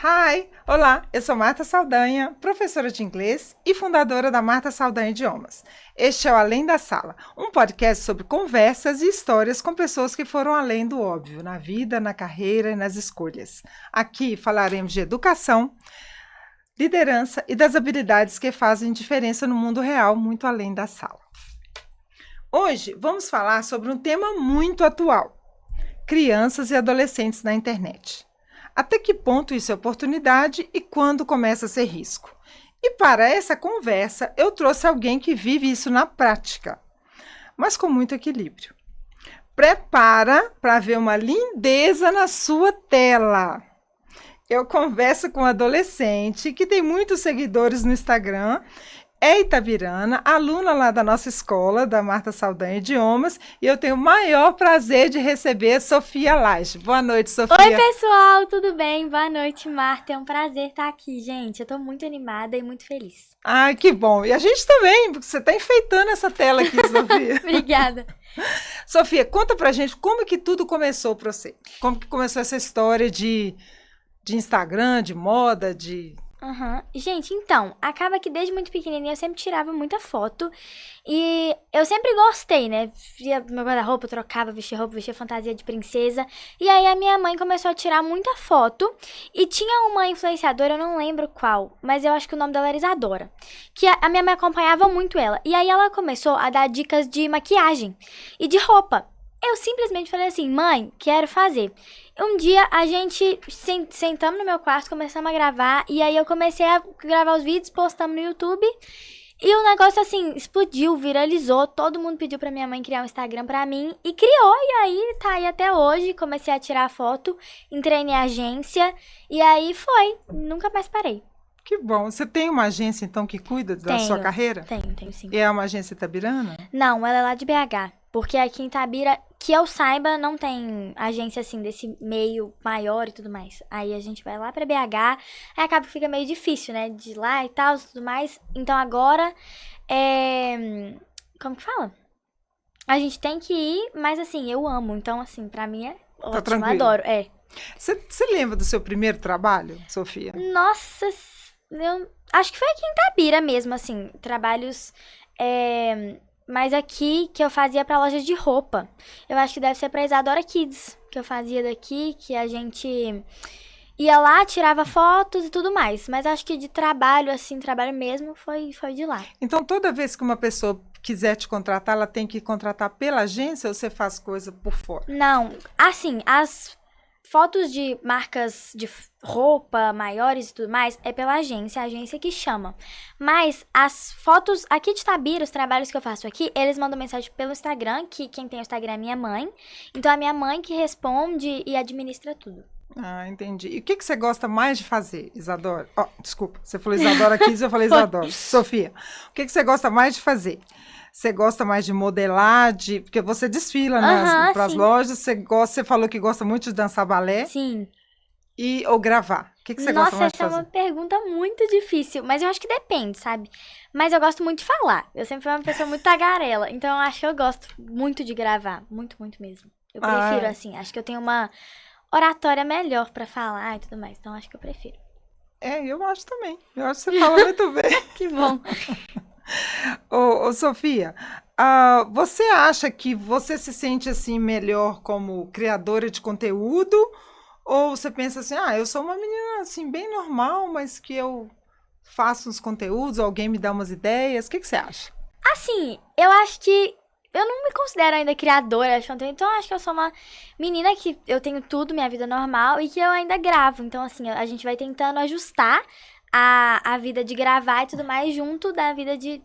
Hi! Olá, eu sou Marta Saldanha, professora de inglês e fundadora da Marta Saldanha Idiomas. Este é o Além da Sala, um podcast sobre conversas e histórias com pessoas que foram além do óbvio, na vida, na carreira e nas escolhas. Aqui falaremos de educação, liderança e das habilidades que fazem diferença no mundo real, muito além da sala. Hoje vamos falar sobre um tema muito atual: crianças e adolescentes na internet. Até que ponto isso é oportunidade e quando começa a ser risco? E para essa conversa, eu trouxe alguém que vive isso na prática, mas com muito equilíbrio. Prepara para ver uma lindeza na sua tela. Eu converso com um adolescente que tem muitos seguidores no Instagram, é itabirana, aluna lá da nossa escola, da Marta Saldanha Idiomas, e eu tenho o maior prazer de receber a Sofia Laje. Boa noite, Sofia. Oi, pessoal, tudo bem? Boa noite, Marta. É um prazer estar aqui, gente. Eu tô muito animada e muito feliz. Ai, que bom. E a gente também, porque você tá enfeitando essa tela aqui, Sofia. Obrigada. Sofia, conta pra gente como que tudo começou pra você. Como que começou essa história de Instagram, de moda, de... Gente, então, acaba que desde muito pequenininha eu sempre tirava muita foto e eu sempre gostei, né? Via meu guarda-roupa, trocava, vestia roupa, vestia fantasia de princesa. E aí a minha mãe começou a tirar muita foto e tinha uma influenciadora, eu não lembro qual, mas eu acho que o nome dela era Isadora, que a minha mãe acompanhava muito ela. E aí ela começou a dar dicas de maquiagem e de roupa. Eu simplesmente falei assim: mãe, quero fazer. Um dia a gente sentamos no meu quarto, começamos a gravar, e aí eu comecei a gravar os vídeos, postamos no YouTube, e o negócio assim, explodiu, viralizou, todo mundo pediu pra minha mãe criar um Instagram pra mim, e criou, e aí tá aí até hoje, comecei a tirar foto, entrei em agência, e aí foi, nunca mais parei. Que bom. Você tem uma agência, então, que cuida da sua carreira? Tenho sim. E é uma agência itabirana? Não, ela é lá de BH. Porque aqui em Itabira, que eu saiba, não tem agência assim desse meio maior e tudo mais. Aí a gente vai lá pra BH, aí acaba que fica meio difícil, né? De ir lá e tal, tudo mais. Então agora, como que fala? A gente tem que ir, mas assim, eu amo. Então assim, pra mim é ótimo, tranquilo. Adoro. Você lembra do seu primeiro trabalho, Sofia? Nossa, eu acho que foi aqui em Itabira mesmo, assim, trabalhos... Mas aqui, que eu fazia pra loja de roupa. Eu acho que deve ser pra Isadora Kids, que eu fazia daqui, que a gente ia lá, tirava fotos e tudo mais. Mas acho que de trabalho, assim, trabalho mesmo, foi de lá. Então, toda vez que uma pessoa quiser te contratar, ela tem que contratar pela agência ou você faz coisa por fora? Não, assim, as fotos de marcas de roupa maiores e tudo mais é pela agência, a agência que chama. Mas as fotos aqui de Itabira, os trabalhos que eu faço aqui, eles mandam mensagem pelo Instagram, que quem tem o Instagram é minha mãe. Então é minha mãe que responde e administra tudo. Ah, entendi. E o que você gosta mais de fazer, Isadora? Oh, desculpa, você falou Isadora aqui, eu falei Isadora. Sofia, o que você gosta mais de fazer? Você gosta mais de modelar, porque você desfila para as lojas, você falou que gosta muito de dançar balé. Sim. Ou gravar. O que você gosta mais de fazer? Nossa, essa é uma pergunta muito difícil, mas eu acho que depende, sabe? Mas eu gosto muito de falar. Eu sempre fui uma pessoa muito tagarela, então eu acho que eu gosto muito de gravar. Muito, muito mesmo. Eu prefiro, assim, acho que eu tenho uma oratória melhor pra falar e tudo mais, então acho que eu prefiro. Eu acho também. Eu acho que você fala muito bem. Que bom. Ô, Sofia, você acha que você se sente assim melhor como criadora de conteúdo? Ou você pensa assim, eu sou uma menina assim bem normal, mas que eu faço uns conteúdos, alguém me dá umas ideias? O que você acha? Assim, eu acho que eu não me considero ainda criadora de conteúdo, então eu acho que eu sou uma menina que eu tenho tudo, minha vida normal, e que eu ainda gravo. Então, assim, a gente vai tentando ajustar a vida de gravar e tudo mais junto da vida de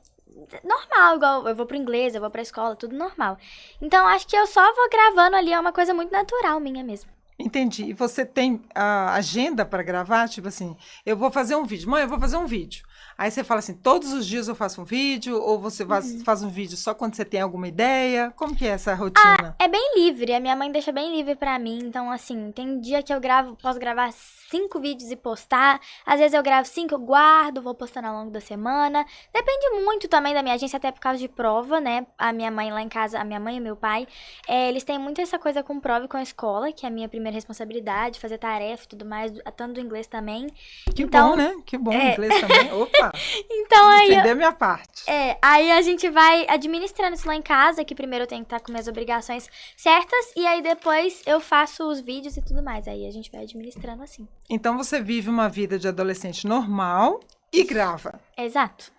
normal, igual eu vou pro inglês, eu vou pra escola, tudo normal. Então, acho que eu só vou gravando ali, é uma coisa muito natural minha mesmo. Entendi. E você tem a agenda para gravar? Tipo assim, eu vou fazer um vídeo. Mãe, eu vou fazer um vídeo. Aí você fala assim, todos os dias eu faço um vídeo, ou você faz um vídeo só quando você tem alguma ideia? Como que é essa rotina? É bem livre, a minha mãe deixa bem livre pra mim, então assim, tem dia que eu posso gravar 5 vídeos e postar, às vezes eu gravo 5, eu guardo, vou postando ao longo da semana, depende muito também da minha agência, até por causa de prova, né, a minha mãe lá em casa, a minha mãe e meu pai, eles têm muito essa coisa com prova e com a escola, que é a minha primeira responsabilidade, fazer tarefa e tudo mais, tanto do inglês também. Que então, bom, né? Que bom, inglês também, opa, então aí defender a minha parte. Aí a gente vai administrando isso lá em casa, que primeiro eu tenho que estar com minhas obrigações certas, e aí depois eu faço os vídeos e tudo mais. Aí a gente vai administrando assim. Então você vive uma vida de adolescente normal e grava. Exato.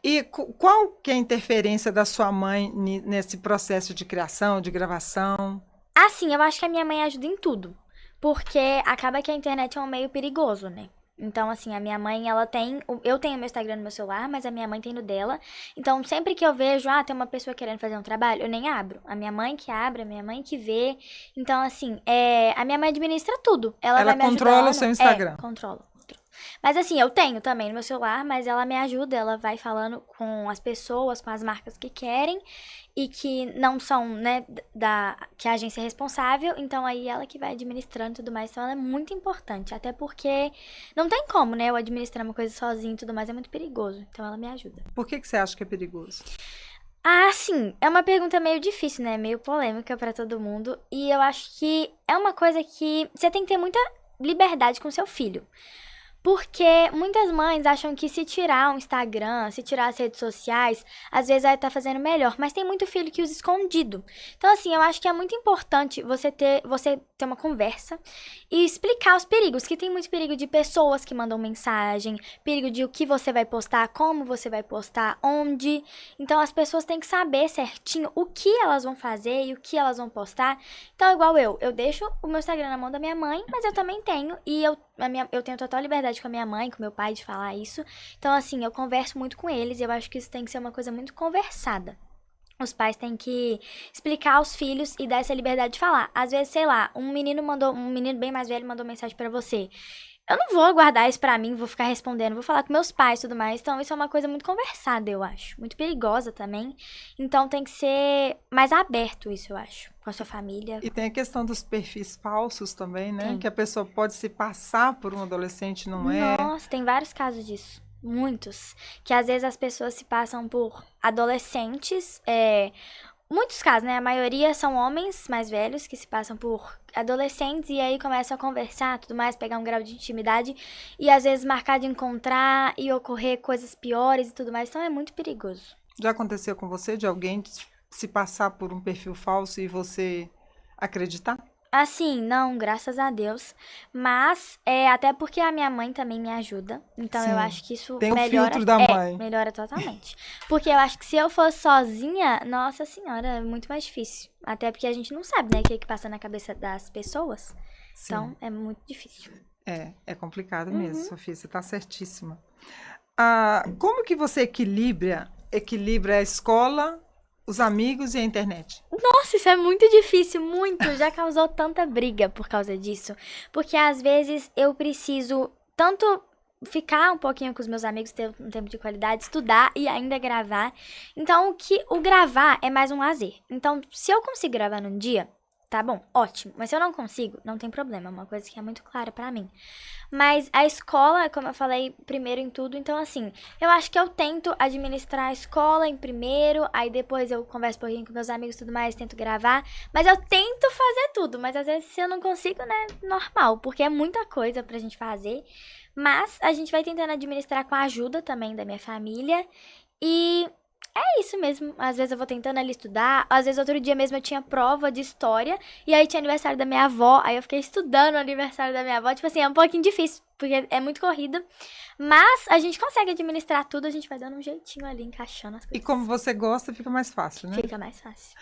E qual que é a interferência da sua mãe nesse processo de criação, de gravação? Assim, eu acho que a minha mãe ajuda em tudo. Porque acaba que a internet é um meio perigoso, né? Então, assim, a minha mãe, ela tem... Eu tenho meu Instagram no meu celular, mas a minha mãe tem no dela. Então, sempre que eu vejo, tem uma pessoa querendo fazer um trabalho, eu nem abro. A minha mãe que abre, a minha mãe que vê. Então, assim, a minha mãe administra tudo. Ela vai me controla ajudando. O seu Instagram? Controla. Mas assim, eu tenho também no meu celular, mas ela me ajuda, ela vai falando com as pessoas, com as marcas que querem e que não são, né, que a agência é responsável, então aí ela que vai administrando e tudo mais, então ela é muito importante, até porque não tem como, né, eu administrar uma coisa sozinha e tudo mais, é muito perigoso, então ela me ajuda. Por que você acha que é perigoso? Sim, é uma pergunta meio difícil, né, meio polêmica pra todo mundo, e eu acho que é uma coisa que você tem que ter muita liberdade com seu filho. Porque muitas mães acham que se tirar o Instagram, se tirar as redes sociais, às vezes vai estar fazendo melhor. Mas tem muito filho que usa escondido. Então, assim, eu acho que é muito importante você ter uma conversa e explicar os perigos. Que tem muito perigo de pessoas que mandam mensagem, perigo de o que você vai postar, como você vai postar, onde. Então, as pessoas têm que saber certinho o que elas vão fazer e o que elas vão postar. Então, igual eu deixo o meu Instagram na mão da minha mãe, mas eu também tenho. E eu tenho total liberdade com a minha mãe, com meu pai de falar isso. Então, assim, eu converso muito com eles e eu acho que isso tem que ser uma coisa muito conversada. Os pais têm que explicar aos filhos e dar essa liberdade de falar. Às vezes, sei lá, um menino bem mais velho mandou mensagem pra você. Eu não vou guardar isso pra mim, vou ficar respondendo, vou falar com meus pais e tudo mais. Então, isso é uma coisa muito conversada, eu acho. Muito perigosa também. Então, tem que ser mais aberto isso, eu acho, com a sua família. E tem a questão dos perfis falsos também, né? Tem. Que a pessoa pode se passar por um adolescente, não é? Nossa, tem vários casos disso. Muitos. Que às vezes as pessoas se passam por adolescentes, muitos casos, né? A maioria são homens mais velhos que se passam por adolescentes e aí começam a conversar, tudo mais, pegar um grau de intimidade e às vezes marcar de encontrar e ocorrer coisas piores e tudo mais. Então é muito perigoso. Já aconteceu com você de alguém se passar por um perfil falso e você acreditar? Assim, não, graças a Deus. Mas, até porque a minha mãe também me ajuda. Então, Sim, eu acho que isso tem o melhora. filtro da mãe. Melhora totalmente. Porque eu acho que se eu fosse sozinha, nossa senhora, é muito mais difícil. Até porque a gente não sabe, né, o que passa na cabeça das pessoas. Sim. Então, é muito difícil. É complicado mesmo, Sofia, você está certíssima. Como que você equilibra a escola, os amigos e a internet? Nossa, isso é muito difícil, muito. Já causou tanta briga por causa disso. Porque às vezes eu preciso tanto ficar um pouquinho com os meus amigos, ter um tempo de qualidade, estudar e ainda gravar. Então, o gravar é mais um lazer. Então, se eu consigo gravar num dia, tá bom, ótimo. Mas se eu não consigo, não tem problema. É uma coisa que é muito clara pra mim. Mas a escola, como eu falei, primeiro em tudo. Então, assim, eu acho que eu tento administrar a escola em primeiro. Aí depois eu converso um pouquinho com meus amigos e tudo mais, tento gravar. Mas eu tento fazer tudo. Mas às vezes se eu não consigo, né, normal. Porque é muita coisa pra gente fazer. Mas a gente vai tentando administrar com a ajuda também da minha família. E é isso mesmo. Às vezes eu vou tentando ali estudar. Às vezes outro dia mesmo eu tinha prova de história. E aí tinha aniversário da minha avó. Aí eu fiquei estudando o aniversário da minha avó. Tipo assim, é um pouquinho difícil, porque é muito corrida. Mas a gente consegue administrar tudo. A gente vai dando um jeitinho ali, encaixando as coisas. E como você gosta, fica mais fácil, né? Fica mais fácil.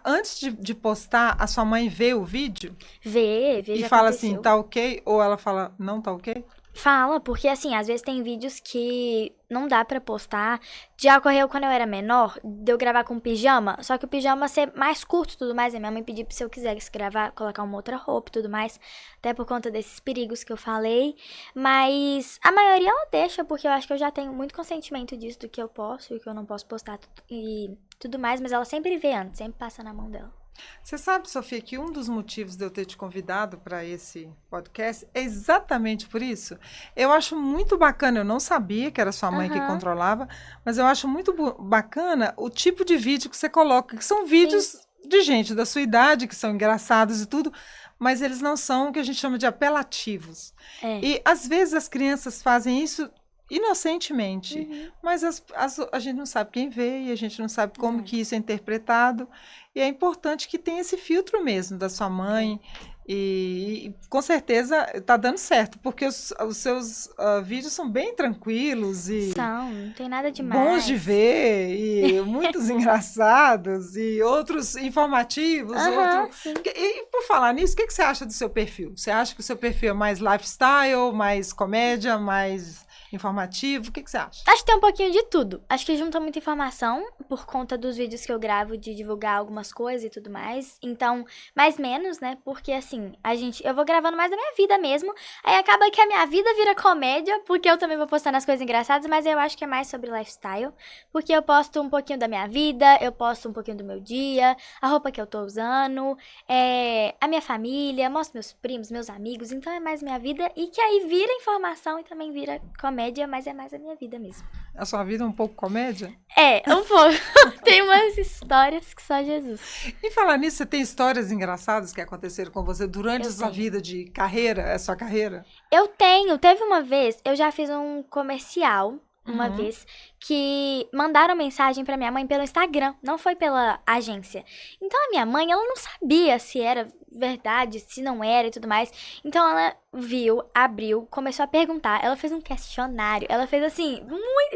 Antes de postar, a sua mãe vê o vídeo? Vê, E já fala aconteceu. assim, tá ok? Ou ela fala, não tá ok? Fala, porque assim, às vezes tem vídeos que não dá pra postar. Já ocorreu quando eu era menor, de eu gravar com pijama, só que o pijama ser mais curto e tudo mais. A minha mãe pediu se eu quisesse gravar, colocar uma outra roupa e tudo mais, até por conta desses perigos que eu falei. Mas a maioria ela deixa, porque eu acho que eu já tenho muito consentimento disso, do que eu posso e o que eu não posso postar e tudo mais, mas ela sempre vê antes, sempre passa na mão dela. Você sabe, Sofia, que um dos motivos de eu ter te convidado para esse podcast é exatamente por isso? Eu acho muito bacana, eu não sabia que era sua mãe que controlava, mas eu acho muito bacana o tipo de vídeo que você coloca, que são vídeos de gente da sua idade, que são engraçados e tudo, mas eles não são o que a gente chama de apelativos. E às vezes as crianças fazem isso inocentemente, mas a gente não sabe quem vê e a gente não sabe como que isso é interpretado, e é importante que tenha esse filtro mesmo da sua mãe, e com certeza está dando certo, porque os seus vídeos são bem tranquilos e não tem nada demais. Bons de ver, e muitos engraçados, e outros informativos. E por falar nisso, o que você acha do seu perfil? Você acha que o seu perfil é mais lifestyle, mais comédia, mais informativo? O que você acha? Acho que tem um pouquinho de tudo. Acho que junta muita informação por conta dos vídeos que eu gravo de divulgar algumas coisas e tudo mais. Então, mais menos, né? Porque assim, eu vou gravando mais da minha vida mesmo. Aí acaba que a minha vida vira comédia, porque eu também vou postando as coisas engraçadas, mas eu acho que é mais sobre lifestyle. Porque eu posto um pouquinho da minha vida, eu posto um pouquinho do meu dia, a roupa que eu tô usando, a minha família, mostro meus primos, meus amigos. Então é mais minha vida e que aí vira informação e também vira comédia, mas é mais a minha vida mesmo. A sua vida é um pouco comédia? Um pouco. Tem umas histórias que só Jesus. E falar nisso, você tem histórias engraçadas que aconteceram com você durante a sua vida de carreira, a sua carreira? Eu tenho. Teve uma vez, eu já fiz um comercial, uma vez, que mandaram mensagem pra minha mãe pelo Instagram, não foi pela agência. Então a minha mãe, ela não sabia se era verdade, se não era e tudo mais. Então ela viu, abriu, começou a perguntar. Ela fez um questionário, ela fez assim,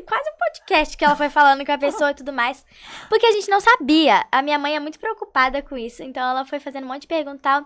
quase um podcast que ela foi falando com a pessoa e tudo mais. Porque a gente não sabia. A minha mãe é muito preocupada com isso, então ela foi fazendo um monte de perguntas e tal.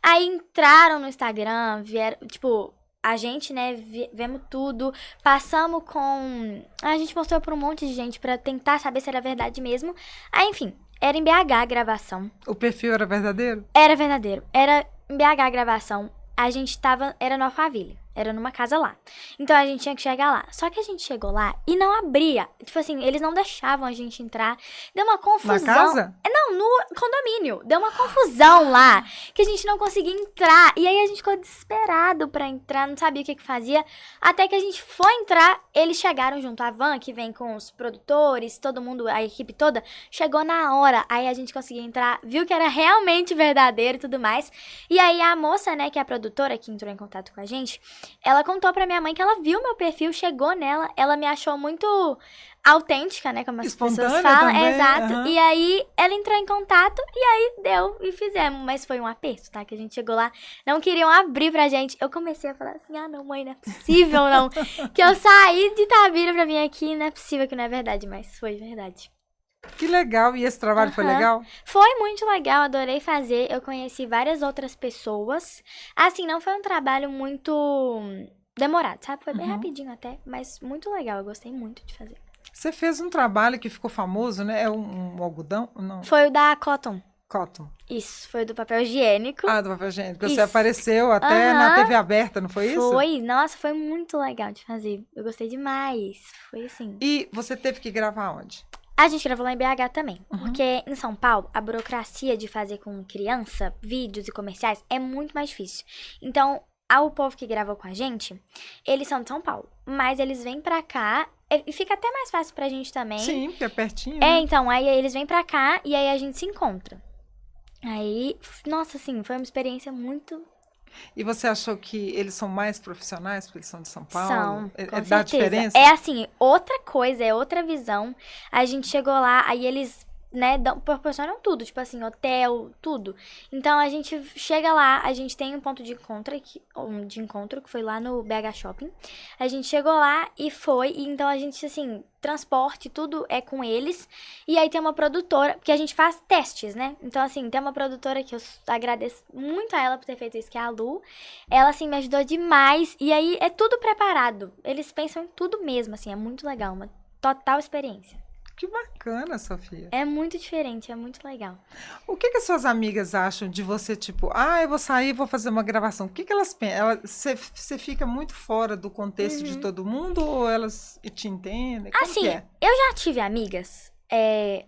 Aí entraram no Instagram, vieram, tipo... A gente, né, vemos tudo, passamos com... A gente mostrou pra um monte de gente pra tentar saber se era verdade mesmo. Aí, enfim, era em BH a gravação. O perfil era verdadeiro? Era verdadeiro. Era em BH a gravação. A gente era no Alphaville. Era numa casa lá. Então a gente tinha que chegar lá. Só que a gente chegou lá e não abria. Tipo assim, eles não deixavam a gente entrar. Deu uma confusão. Na casa? Não, no condomínio. Deu uma confusão lá. Que a gente não conseguia entrar. E aí a gente ficou desesperado pra entrar. Não sabia o que fazia. Até que a gente foi entrar. Eles chegaram junto. A van que vem com os produtores, todo mundo, a equipe toda. Chegou na hora. Aí a gente conseguiu entrar. Viu que era realmente verdadeiro e tudo mais. E aí a moça, né, que é a produtora que entrou em contato com a gente... Ela contou pra minha mãe que ela viu meu perfil, chegou nela, ela me achou muito autêntica, né, como as pessoas falam. Também, exato. E aí, ela entrou em contato e aí deu e fizemos. Mas foi um aperto, tá, que a gente chegou lá, não queriam abrir pra gente. Eu comecei a falar assim, não, mãe, não é possível, não. Que eu saí de Itabira pra vir aqui, não é possível que não é verdade, mas foi verdade. Que legal, e esse trabalho foi legal? Foi muito legal, adorei fazer, eu conheci várias outras pessoas. Assim, não foi um trabalho muito demorado, sabe? Foi bem rapidinho até, mas muito legal, eu gostei muito de fazer. Você fez um trabalho que ficou famoso, né? É um algodão? Não. Foi o da Cotton. Cotton. Isso, foi do papel higiênico. Do papel higiênico. Você apareceu até na TV aberta, não foi isso? Foi, nossa, foi muito legal de fazer. Eu gostei demais, foi assim. E você teve que gravar onde? A gente gravou lá em BH também, porque em São Paulo, a burocracia de fazer com criança, vídeos e comerciais é muito mais difícil. Então, o povo que gravou com a gente, eles são de São Paulo, mas eles vêm pra cá e fica até mais fácil pra gente também. Sim, porque é pertinho. Né? Então, aí eles vêm pra cá e aí a gente se encontra. Aí, nossa, assim, foi uma experiência muito... E você achou que eles são mais profissionais porque eles são de São Paulo? São, com dá certeza. diferença? É assim, outra coisa, é outra visão. A gente chegou lá, aí eles né, proporcionam tudo, tipo assim, hotel, tudo. Então, a gente chega lá, a gente tem um ponto de encontro, que foi lá no BH Shopping. A gente chegou lá e foi, e então a gente, assim, transporte, tudo é com eles. E aí tem uma produtora, porque a gente faz testes, né? Então, assim, tem uma produtora que eu agradeço muito a ela por ter feito isso, que é a Lu. Ela, assim, me ajudou demais. E aí é tudo preparado. Eles pensam em tudo mesmo, assim, é muito legal, uma total experiência. Que bacana, Sofia. É muito diferente, é muito legal. O que as suas amigas acham de você, tipo, eu vou sair, vou fazer uma gravação? O que elas pensam? Você fica muito fora do contexto de todo mundo ou elas te entendem? Como Assim, que é? eu já tive amigas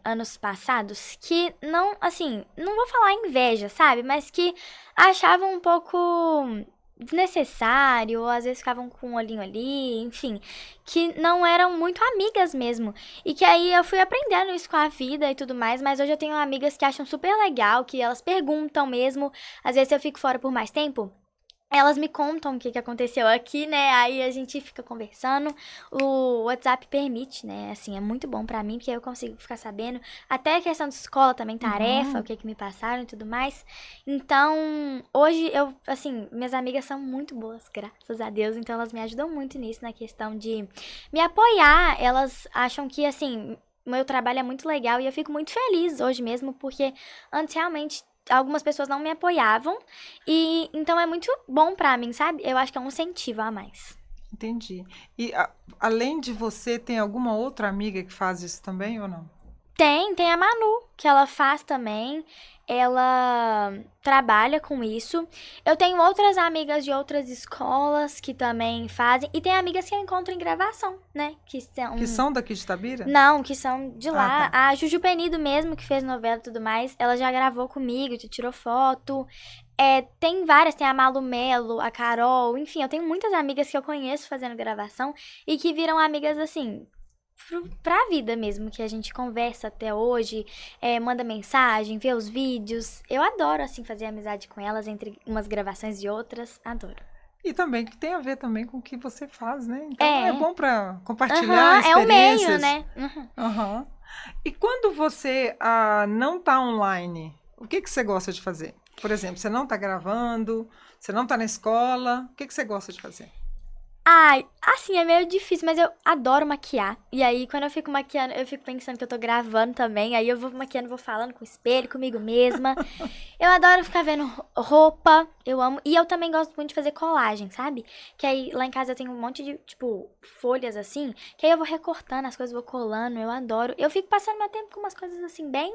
anos passados que não, assim, não vou falar inveja, sabe? Mas que achavam um pouco desnecessário, ou às vezes ficavam com um olhinho ali, enfim, que não eram muito amigas mesmo. E que aí eu fui aprendendo isso com a vida e tudo mais, mas hoje eu tenho amigas que acham super legal, que elas perguntam mesmo, às vezes eu fico fora por mais tempo. Elas me contam o que aconteceu aqui, né? Aí a gente fica conversando. O WhatsApp permite, né? Assim, é muito bom pra mim, porque eu consigo ficar sabendo. Até a questão de escola também, tarefa, o que me passaram e tudo mais. Então, hoje assim, minhas amigas são muito boas, graças a Deus. Então, elas me ajudam muito nisso, na questão de me apoiar. Elas acham que, assim, meu trabalho é muito legal e eu fico muito feliz hoje mesmo, porque antes realmente algumas pessoas não me apoiavam, e então é muito bom pra mim, sabe? Eu acho que é um incentivo a mais. Entendi. E além de você, tem alguma outra amiga que faz isso também ou não? Tem a Manu, que ela faz também. Ela trabalha com isso. Eu tenho outras amigas de outras escolas que também fazem. E tem amigas que eu encontro em gravação, né? Que são daqui de Itabira? Não, que são de lá. Tá. A Juju Penido mesmo, que fez novela e tudo mais, ela já gravou comigo, já tirou foto. Tem várias, tem a Malu Melo, a Carol, enfim, eu tenho muitas amigas que eu conheço fazendo gravação e que viram amigas, assim, pra vida mesmo, que a gente conversa até hoje, manda mensagem, vê os vídeos. Eu adoro, assim, fazer amizade com elas entre umas gravações e outras, adoro. E também que tem a ver também com o que você faz, né? Então é bom pra compartilhar experiências. É o meio, né? E quando você não tá online, o que você gosta de fazer? Por exemplo, você não tá gravando, você não tá na escola, o que você gosta de fazer? Ai, assim, é meio difícil, mas eu adoro maquiar. E aí, quando eu fico maquiando, eu fico pensando que eu tô gravando também. Aí eu vou maquiando, vou falando com o espelho, comigo mesma. Eu adoro ficar vendo roupa, eu amo. E eu também gosto muito de fazer colagem, sabe? Que aí, lá em casa eu tenho um monte de, tipo, folhas assim. Que aí eu vou recortando as coisas, vou colando, eu adoro. Eu fico passando meu tempo com umas coisas assim, bem...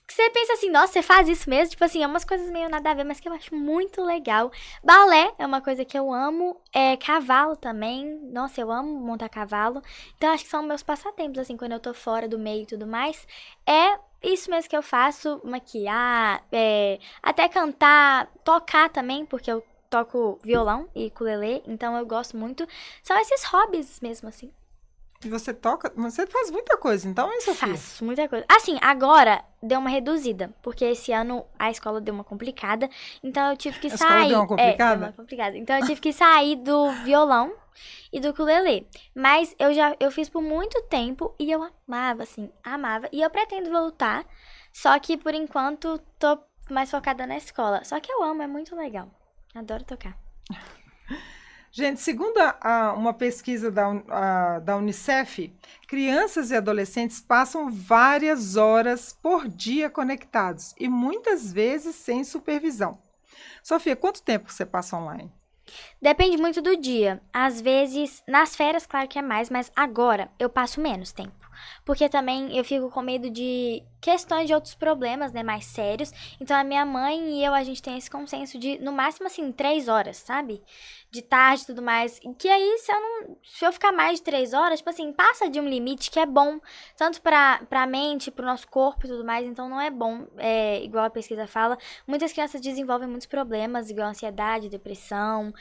que você pensa assim, nossa, você faz isso mesmo? Tipo assim, é umas coisas meio nada a ver, mas que eu acho muito legal. Balé é uma coisa que eu amo. Cavalo também. Nossa, eu amo montar cavalo. Então, acho que são meus passatempos, assim, quando eu tô fora do meio e tudo mais. É isso mesmo que eu faço. Maquiar, até cantar, tocar também, porque eu toco violão e ukulele. Então, eu gosto muito. São esses hobbies mesmo, assim. E você toca, você faz muita coisa, então, hein, Sofia? Faço muita coisa. Assim, agora deu uma reduzida, porque esse ano a escola deu uma complicada, então eu tive que sair. A escola deu uma complicada? Deu uma complicada. Então eu tive que sair do violão e do ukulele. Mas eu fiz por muito tempo e eu amava, assim, amava. E eu pretendo voltar, só que por enquanto tô mais focada na escola. Só que eu amo, é muito legal. Adoro tocar. Gente, segundo uma pesquisa da Unicef, crianças e adolescentes passam várias horas por dia conectados e muitas vezes sem supervisão. Sofia, quanto tempo você passa online? Depende muito do dia. Às vezes, nas férias, claro que é mais, mas agora eu passo menos tempo. Porque também eu fico com medo de questões de outros problemas, né, mais sérios. Então, a minha mãe e eu, a gente tem esse consenso de, no máximo, assim, 3 horas, sabe? De tarde e tudo mais. E que aí, se eu ficar mais de 3 horas, tipo assim, passa de um limite que é bom. Tanto pra mente, pro nosso corpo e tudo mais. Então, não é bom, igual a pesquisa fala. Muitas crianças desenvolvem muitos problemas, igual ansiedade, depressão,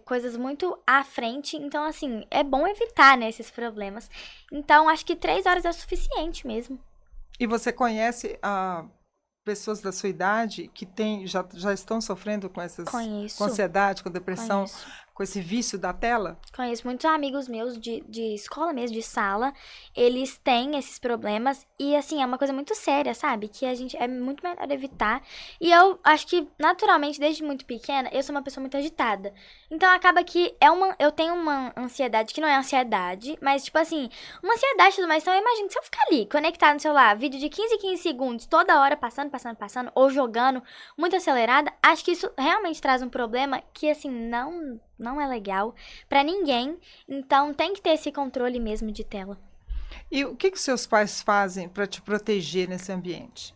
coisas muito à frente. Então, assim, é bom evitar, né, esses problemas. Então, acho que 3 horas é o suficiente mesmo. E você conhece pessoas da sua idade que já estão sofrendo com com ansiedade, com depressão, com esse vício da tela? Conheço muitos amigos meus de escola mesmo, de sala, eles têm esses problemas e, assim, é uma coisa muito séria, sabe? Que a gente é muito melhor evitar. E eu acho que, naturalmente, desde muito pequena, eu sou uma pessoa muito agitada. Então, acaba que eu tenho uma ansiedade que não é ansiedade, mas, tipo assim, uma ansiedade e tudo mais. Então, eu imagino, se eu ficar ali, conectado no celular, vídeo de 15 em 15 segundos, toda hora, passando, ou jogando, muito acelerada, acho que isso realmente traz um problema que, assim, não é legal pra ninguém. Então, tem que ter esse controle mesmo de tela. E o que seus pais fazem para te proteger nesse ambiente?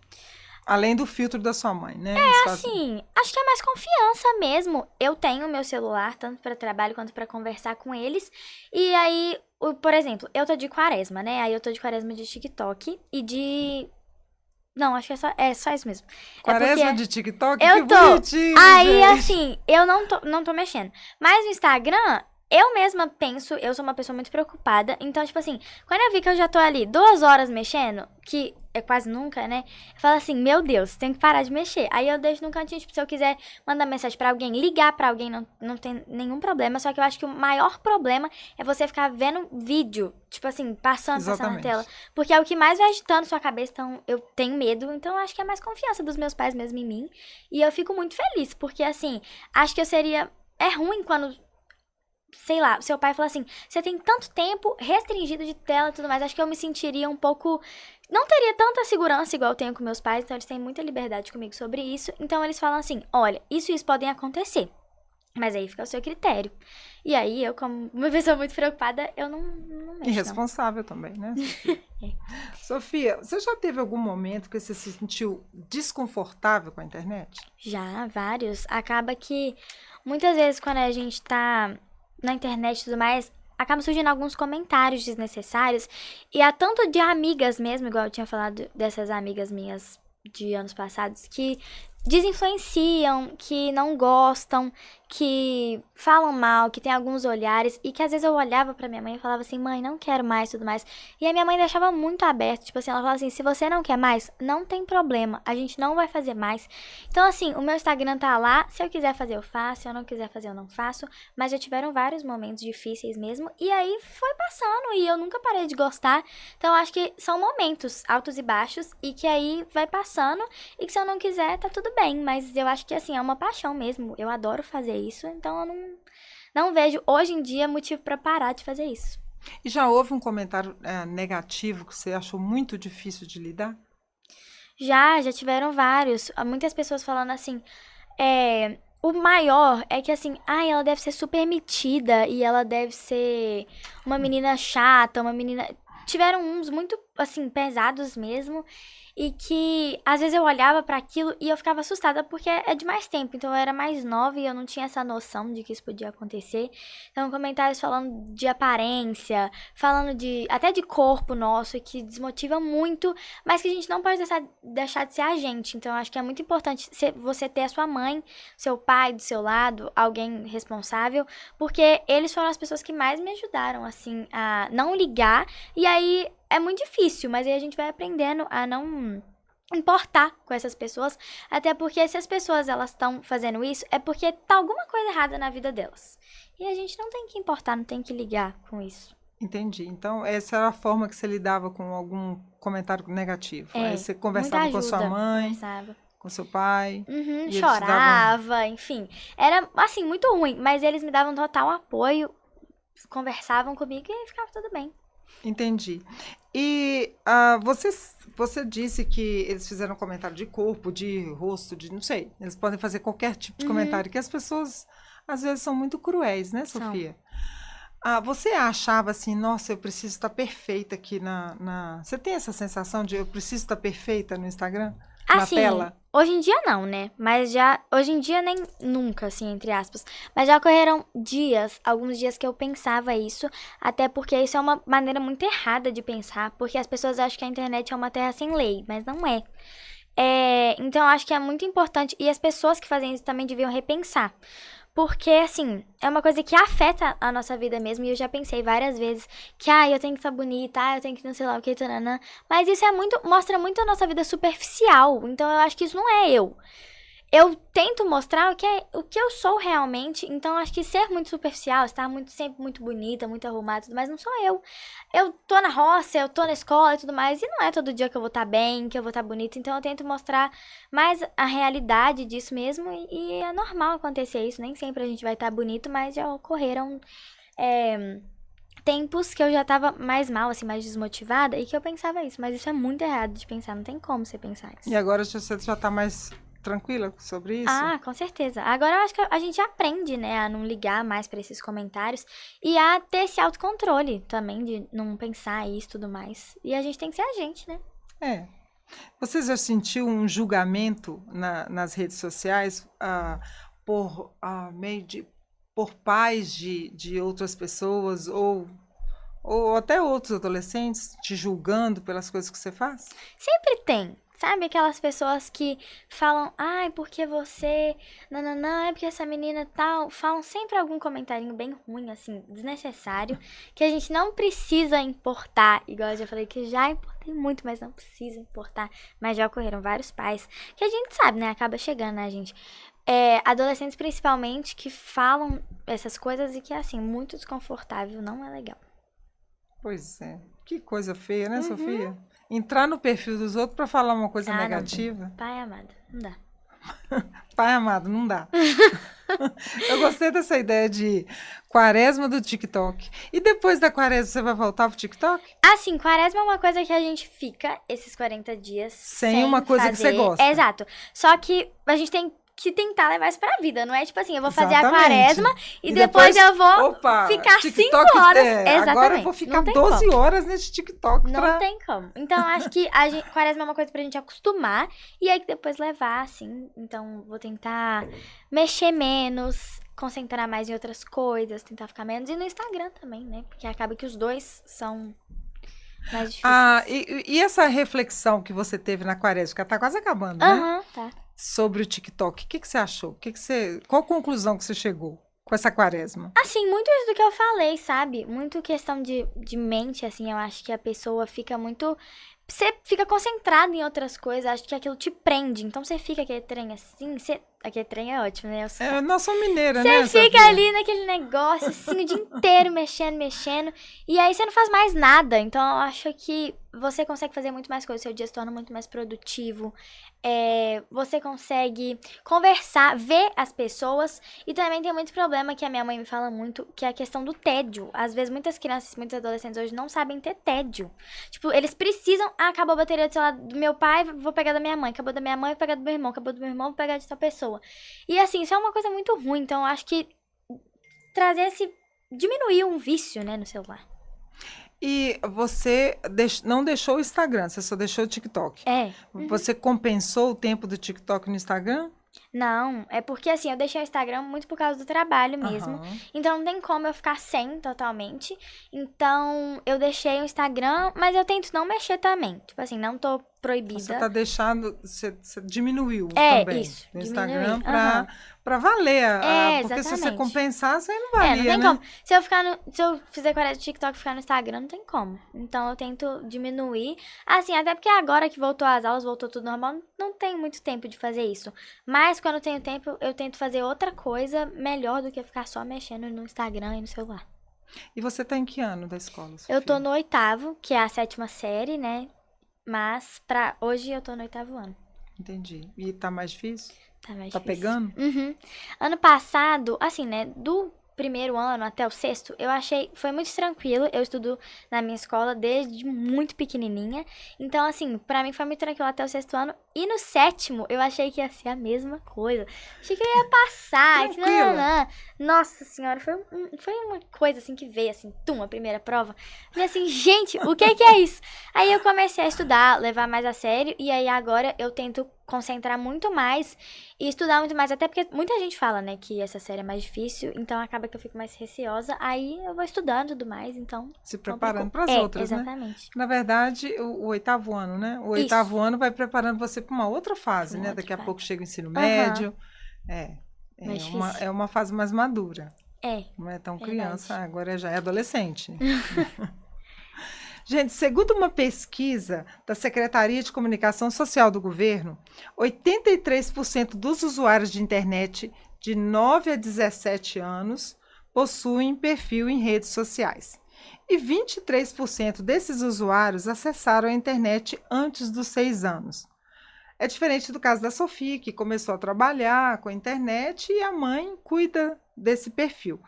Além do filtro da sua mãe, né? Assim, acho que é mais confiança mesmo. Eu tenho meu celular, tanto pra trabalho quanto pra conversar com eles. E aí, por exemplo, eu tô de quaresma, né? Aí eu tô de quaresma de TikTok e de... Não, acho que é só isso mesmo. Quaresma de TikTok? Eu que tô. Bonitinho, Aí, gente. assim, eu não tô mexendo. Mas no Instagram, eu mesma penso, eu sou uma pessoa muito preocupada. Então, tipo assim, quando eu vi que eu já tô ali 2 horas mexendo, que é quase nunca, né? Eu falo assim, meu Deus, tem que parar de mexer. Aí eu deixo no cantinho, tipo, se eu quiser mandar mensagem pra alguém, ligar pra alguém, não tem nenhum problema. Só que eu acho que o maior problema é você ficar vendo vídeo, tipo assim, passando na tela. Porque é o que mais vai agitando sua cabeça, então eu tenho medo. Então eu acho que é mais confiança dos meus pais mesmo em mim. E eu fico muito feliz, porque assim, acho que eu seria... É ruim quando... Sei lá, seu pai fala assim, você tem tanto tempo restringido de tela e tudo mais, acho que eu me sentiria um pouco... Não teria tanta segurança igual eu tenho com meus pais, então eles têm muita liberdade comigo sobre isso. Então eles falam assim, olha, isso e isso podem acontecer, mas aí fica o seu critério. E aí eu, como uma pessoa muito preocupada, eu não mexo, irresponsável também, né, Sofia? Sofia, você já teve algum momento que você se sentiu desconfortável com a internet? Já, vários. Acaba que muitas vezes quando a gente tá na internet e tudo mais, acabam surgindo alguns comentários desnecessários. E há tanto de amigas mesmo, igual eu tinha falado dessas amigas minhas de anos passados, que desinfluenciam, que não gostam, que falam mal, que tem alguns olhares, e que às vezes eu olhava pra minha mãe e falava assim, mãe, não quero mais, tudo mais. E a minha mãe deixava muito aberto, tipo assim, ela falava assim, se você não quer mais, não tem problema, a gente não vai fazer mais. Então assim, o meu Instagram tá lá, se eu quiser fazer eu faço, se eu não quiser fazer eu não faço, mas já tiveram vários momentos difíceis mesmo, e aí foi passando, e eu nunca parei de gostar. Então acho que são momentos altos e baixos, e que aí vai passando, e que se eu não quiser, tá tudo bem, mas eu acho que assim, é uma paixão mesmo, eu adoro fazer isso, então eu não vejo hoje em dia motivo pra parar de fazer isso. E já houve um comentário negativo que você achou muito difícil de lidar? Já tiveram vários, muitas pessoas falando assim, o maior é que assim, ela deve ser super metida e ela deve ser uma menina chata, uma menina... Tiveram uns muito, assim, pesados mesmo, e que às vezes eu olhava pra aquilo e eu ficava assustada porque é de mais tempo, então eu era mais nova e eu não tinha essa noção de que isso podia acontecer. Então comentários falando de aparência, falando até de corpo nosso, que desmotiva muito, mas que a gente não pode deixar de ser a gente. Então eu acho que é muito importante você ter a sua mãe, seu pai do seu lado, alguém responsável, porque eles foram as pessoas que mais me ajudaram, assim, a não ligar. E aí é muito difícil, mas aí a gente vai aprendendo a não importar com essas pessoas, até porque se as pessoas elas estão fazendo isso, é porque tá alguma coisa errada na vida delas. E a gente não tem que importar, não tem que ligar com isso. Entendi. Então, essa era a forma que você lidava com algum comentário negativo. Aí você conversava com a sua mãe, com seu pai. E chorava, enfim. Era, assim, muito ruim, mas eles me davam total apoio, conversavam comigo e ficava tudo bem. Entendi. E você disse que eles fizeram comentário de corpo, de rosto, de não sei. Eles podem fazer qualquer tipo de comentário, que as pessoas às vezes são muito cruéis, né, Sofia? Você achava assim, nossa, eu preciso estar perfeita aqui Você tem essa sensação de eu preciso estar perfeita no Instagram? Na tela? Hoje em dia não, né? Mas hoje em dia nem nunca, assim, entre aspas. Mas já ocorreram alguns dias que eu pensava isso, até porque isso é uma maneira muito errada de pensar, porque as pessoas acham que a internet é uma terra sem lei, mas não é. Então eu acho que é muito importante, e as pessoas que fazem isso também deviam repensar. Porque, assim, é uma coisa que afeta a nossa vida mesmo. E eu já pensei várias vezes que, eu tenho que estar bonita, eu tenho que não sei lá o que, taranã. Mas isso mostra muito a nossa vida superficial. Então, eu acho que isso não é eu. eu tento mostrar o que eu sou realmente. Então, acho que ser muito superficial, estar sempre muito bonita, muito arrumada, tudo mais, não sou eu. Eu tô na roça, eu tô na escola e tudo mais, e não é todo dia que eu vou estar bem, que eu vou estar bonita. Então, eu tento mostrar mais a realidade disso mesmo, e é normal acontecer isso. Nem sempre a gente vai estar bonito, mas já ocorreram tempos que eu já tava mais mal, assim, mais desmotivada, e que eu pensava isso. Mas isso é muito errado de pensar, não tem como você pensar isso. E agora você já tá mais tranquila sobre isso? Ah, com certeza. Agora eu acho que a gente aprende, né, a não ligar mais pra esses comentários e a ter esse autocontrole também, de não pensar isso e tudo mais. E a gente tem que ser a gente, né? É. Você já sentiu um julgamento nas redes sociais por pais de outras pessoas ou até outros adolescentes te julgando pelas coisas que você faz? Sempre tem. Sabe aquelas pessoas que falam, ai, porque você, nananã, é porque essa menina tal, falam sempre algum comentarinho bem ruim, assim, desnecessário, que a gente não precisa importar, igual eu já falei que já importei muito, mas não precisa importar, mas já ocorreram vários pais, que a gente sabe, né, acaba chegando, né, gente, adolescentes principalmente, que falam essas coisas e que, assim, muito desconfortável, não é legal. Pois é, que coisa feia, né, Sofia? Entrar no perfil dos outros para falar uma coisa negativa. Não. Pai amado, não dá. Pai amado, não dá. Eu gostei dessa ideia de quaresma do TikTok. E depois da quaresma, você vai voltar pro TikTok? Assim, quaresma é uma coisa que a gente fica esses 40 dias sem uma coisa fazer. Que você gosta. Exato. Só que a gente tem que tentar levar isso pra vida. Não é tipo assim, eu vou fazer Exatamente. a quaresma e depois eu vou ficar TikTok, 5 horas. Exatamente. Agora eu vou ficar 12 horas nesse TikTok. Não tem como. Então, acho que quaresma é uma coisa pra gente acostumar e aí depois levar, assim. Então, vou tentar mexer menos, concentrar mais em outras coisas, tentar ficar menos. E no Instagram também, né? Porque acaba que os dois são mais difíceis. E essa reflexão que você teve na quaresma, que tá quase acabando, né? Tá. Sobre o TikTok, o que você achou? Qual conclusão que você chegou com essa quaresma? Assim, muito isso do que eu falei, sabe? Muito questão de mente, assim, eu acho que a pessoa fica muito... Você fica concentrado em outras coisas, acho que aquilo te prende. Então, você fica aquele trem assim, aquele trem é ótimo, né? Nós somos mineiras, né? Você fica ali naquele negócio, assim, o dia inteiro, mexendo. E aí, você não faz mais nada. Então, eu acho que você consegue fazer muito mais coisas. Seu dia se torna muito mais produtivo. Você consegue conversar, ver as pessoas. E também tem muito problema que a minha mãe me fala muito, que é a questão do tédio. Às vezes, muitas crianças, muitos adolescentes hoje não sabem ter tédio. Tipo, eles precisam... acabou a bateria do celular do meu pai, vou pegar da minha mãe. Acabou da minha mãe, vou pegar do meu irmão. Acabou do meu irmão, vou pegar de tal pessoa. E assim, isso é uma coisa muito ruim. Então, eu acho que diminuir um vício, né, no celular. E você não deixou o Instagram, você só deixou o TikTok. Você compensou o tempo do TikTok no Instagram? Não, é porque assim, eu deixei o Instagram muito por causa do trabalho mesmo. Então não tem como eu ficar sem totalmente. Então eu deixei o Instagram, mas eu tento não mexer também. Tipo assim, não tô proibida. Você tá deixando, você diminuiu também isso, o Instagram pra valer. Porque se você compensar, você não valia, não tem né? como. Se eu fizer quaresma do TikTok e ficar no Instagram, não tem como. Então eu tento diminuir. Assim, até porque agora que voltou as aulas, voltou tudo normal, não tenho muito tempo de fazer isso. Mas quando eu tenho tempo, eu tento fazer outra coisa melhor do que ficar só mexendo no Instagram e no celular. E você tá em que ano da escola, Sofia? Eu tô no 8º, que é a 7ª série, né? Mas hoje eu tô no 8º ano. Entendi. E tá mais difícil? Tá mais difícil. Tá pegando? Ano passado, assim, né, do primeiro ano até o 6º, eu achei, foi muito tranquilo. Eu estudo na minha escola desde muito pequenininha. Então, assim, pra mim foi muito tranquilo até o 6º ano. E no 7º, eu achei que ia ser a mesma coisa. Achei que eu ia passar. Nossa senhora, foi uma coisa, assim, que veio, assim, a primeira prova. Falei assim, gente, o que é isso? Aí eu comecei a estudar, levar mais a sério. E aí agora eu tento concentrar muito mais e estudar muito mais. Até porque muita gente fala, né, que essa série é mais difícil. Então acaba que eu fico mais receosa. Aí eu vou estudando e tudo mais, então... Se preparando para as outras, exatamente. Né? Na verdade, o 8º ano, né? O 8º ano vai preparando você para uma outra fase, né? Daqui a pouco chega o ensino médio. É uma fase mais madura. Não é tão criança, agora já é adolescente. Gente, segundo uma pesquisa da Secretaria de Comunicação Social do Governo, 83% dos usuários de internet de 9 a 17 anos possuem perfil em redes sociais. E 23% desses usuários acessaram a internet antes dos 6 anos. É diferente do caso da Sofia, que começou a trabalhar com a internet e a mãe cuida desse perfil.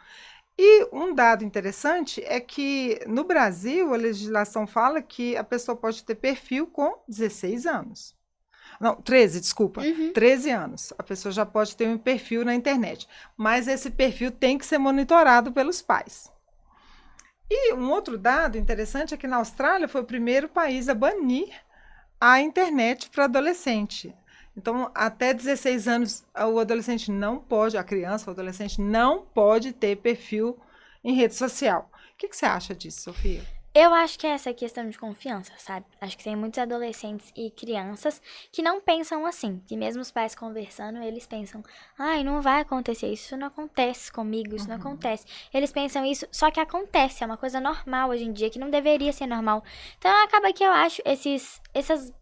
E um dado interessante é que no Brasil a legislação fala que a pessoa pode ter perfil com 16 anos. Não, 13, desculpa. 13 anos. A pessoa já pode ter um perfil na internet. Mas esse perfil tem que ser monitorado pelos pais. E um outro dado interessante é que na Austrália foi o primeiro país a banir a internet para adolescente. Então, até 16 anos, o adolescente não pode, a criança, o adolescente não pode ter perfil em rede social. O que você acha disso, Sofia? Eu acho que é essa questão de confiança, sabe? Acho que tem muitos adolescentes e crianças que não pensam assim. Que mesmo os pais conversando, eles pensam, ai, não vai acontecer, isso não acontece comigo, isso não acontece. Eles pensam isso, só que acontece, é uma coisa normal hoje em dia, que não deveria ser normal. Então, acaba que eu acho esses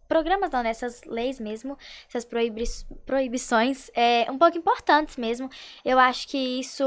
programas, não, né? Essas leis mesmo, essas proibições, um pouco importantes mesmo. Eu acho que isso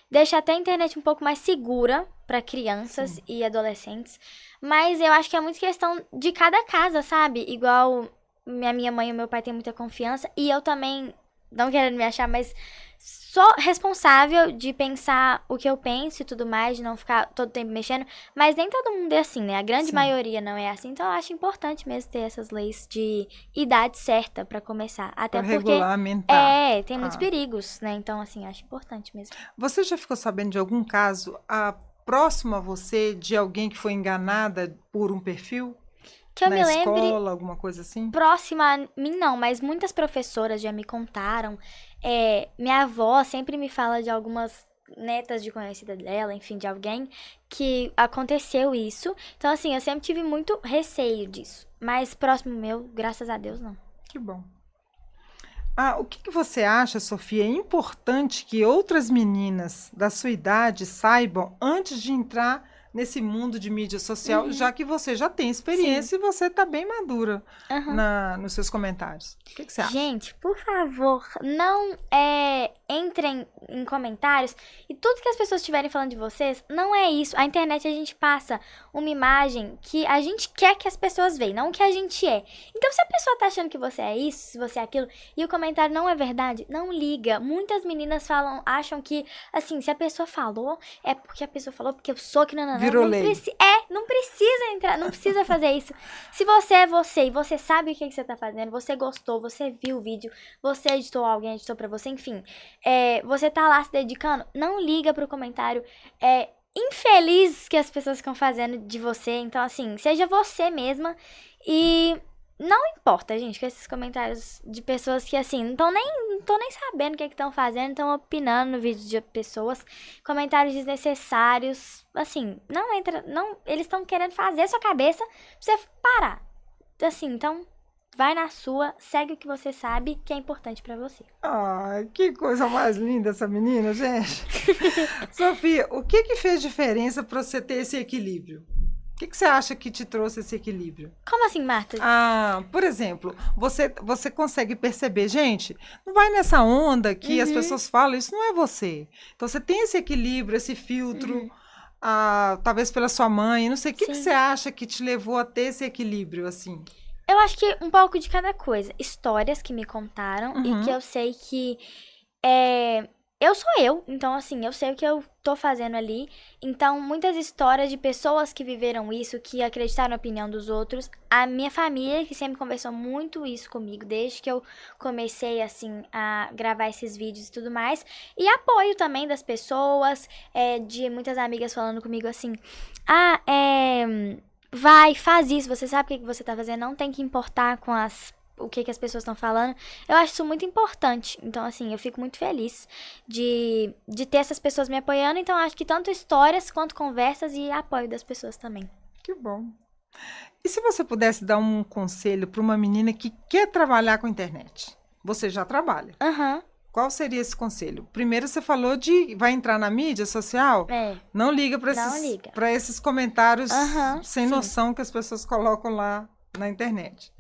deixa até a internet um pouco mais segura para crianças e adolescentes. Mas eu acho que é muito questão de cada casa, sabe? Igual a minha mãe e o meu pai têm muita confiança. E eu também, não querendo me achar, mas sou responsável de pensar o que eu penso e tudo mais, de não ficar todo tempo mexendo. Mas nem todo mundo é assim, né? A grande maioria não é assim. Então eu acho importante mesmo ter essas leis de idade certa para começar. Até pra porque regulamentar. tem muitos perigos, né? Então, assim, acho importante mesmo. Você já ficou sabendo de algum caso próximo a você de alguém que foi enganada por um perfil? Que eu na me lembre, escola, alguma coisa assim? próxima a mim não, mas muitas professoras já me contaram. Minha avó sempre me fala de algumas netas de conhecida dela, enfim, de alguém que aconteceu isso. Então, assim, eu sempre tive muito receio disso. Mas próximo meu, graças a Deus, não. Que bom. O que você acha, Sofia, importante que outras meninas da sua idade saibam antes de entrar nesse mundo de mídia social, já que você já tem experiência e você está bem madura nos seus comentários? O que você acha? Gente, por favor, não entrem em comentários e tudo que as pessoas estiverem falando de vocês, não é isso. A internet a gente passa uma imagem que a gente quer que as pessoas vejam, não o que a gente é. Então, se a pessoa tá achando que você é isso, se você é aquilo, e o comentário não é verdade, não liga. Muitas meninas acham que, assim, se a pessoa falou, é porque a pessoa falou, porque eu sou que não. Virou lei. Não precisa entrar, não precisa fazer isso. Se você é você e você sabe o que você tá fazendo, você gostou, você viu o vídeo, você editou, alguém editou pra você, enfim, você tá lá se dedicando, não liga pro comentário infeliz que as pessoas ficam fazendo de você. Então, assim, seja você mesma e não importa, gente, com esses comentários de pessoas que, assim, não tô nem sabendo o que estão fazendo, estão opinando no vídeo de pessoas, comentários desnecessários, assim, não entra, eles estão querendo fazer a sua cabeça pra você parar, assim, então vai na sua, segue o que você sabe que é importante pra você. Que coisa mais linda essa menina, gente. Sofia, o que fez diferença pra você ter esse equilíbrio? O que você acha que te trouxe esse equilíbrio? Como assim, Marta? Por exemplo, você consegue perceber, gente, não vai nessa onda que as pessoas falam, isso não é você. Então, você tem esse equilíbrio, esse filtro, talvez pela sua mãe, não sei, o que você acha que te levou a ter esse equilíbrio, assim? Eu acho que um pouco de cada coisa. Histórias que me contaram e que eu sei que eu sou eu, então assim, eu sei o que eu tô fazendo ali. Então, muitas histórias de pessoas que viveram isso, que acreditaram na opinião dos outros. A minha família, que sempre conversou muito isso comigo, desde que eu comecei, assim, a gravar esses vídeos e tudo mais. E apoio também das pessoas, de muitas amigas falando comigo assim, vai, faz isso, você sabe o que você tá fazendo, não tem que importar com o que as pessoas estão falando. Eu acho isso muito importante. Então, assim, eu fico muito feliz de ter essas pessoas me apoiando. Então, acho que tanto histórias quanto conversas e apoio das pessoas também. Que bom. E se você pudesse dar um conselho para uma menina que quer trabalhar com a internet? Você já trabalha. qual seria esse conselho? Primeiro você falou de vai entrar na mídia social? Não liga para esses comentários sem noção que as pessoas colocam lá na internet.